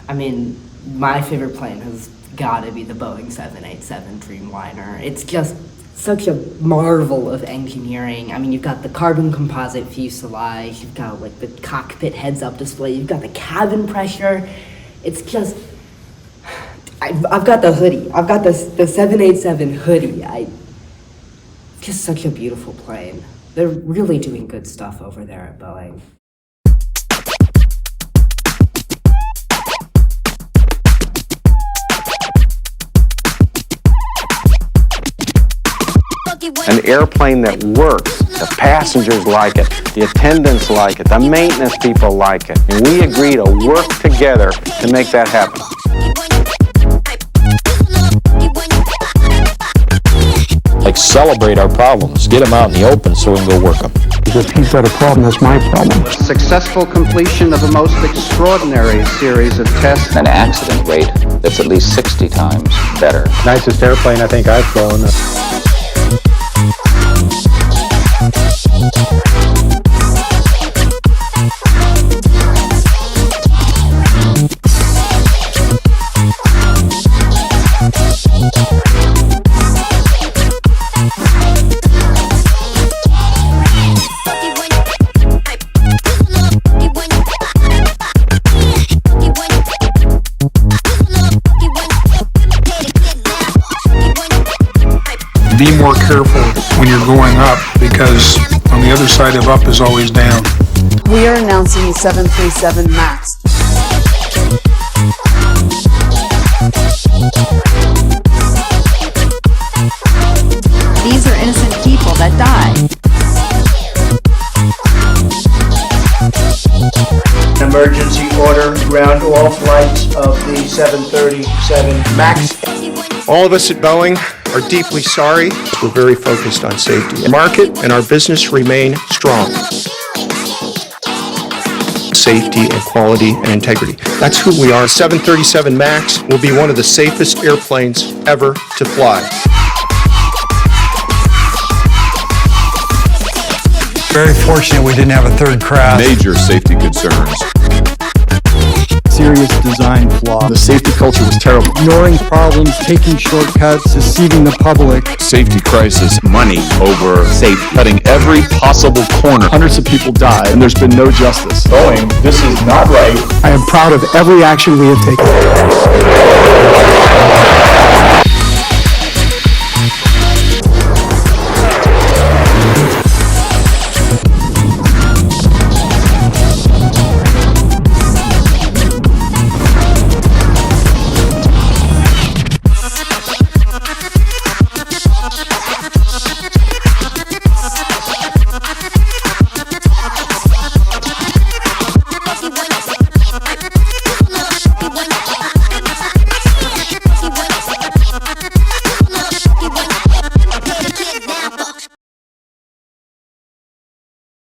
I mean, my favorite plane has got to be the Boeing 787 Dreamliner. It's just such a marvel of engineering. I mean, you've got the carbon composite fuselage, you've got like the cockpit heads-up display, you've got the cabin pressure. It's just, I've got the hoodie. I've got the 787 hoodie. Just such a beautiful plane. They're really doing good stuff over there at Boeing. An airplane that works, the passengers like it, the attendants like it, the maintenance people like it, and we agree to work together to make that happen. Like, celebrate our problems, get them out in the open so we can go work them. If he's got a problem, that's my problem. Successful completion of a most extraordinary series of tests. An accident rate that's at least 60 times better. Nicest airplane I think I've flown. Be more careful when you're going up, because on the other side of up is always down. We are announcing the 737 MAX. These are innocent people that died. Emergency order, ground all flights of the 737 MAX. All of us at Boeing are deeply sorry. We're very focused on safety. The market and our business remain strong. Safety and quality and integrity. That's who we are. 737 MAX will be one of the safest airplanes ever to fly. Very fortunate we didn't have a third crash. Major safety concerns. Serious design flaw. The safety culture was terrible. Ignoring problems, taking shortcuts, deceiving the public. Safety crisis, money over safety, cutting every possible corner. Hundreds of people died, and there's been no justice. Boeing, this is not right. I am proud of every action we have taken.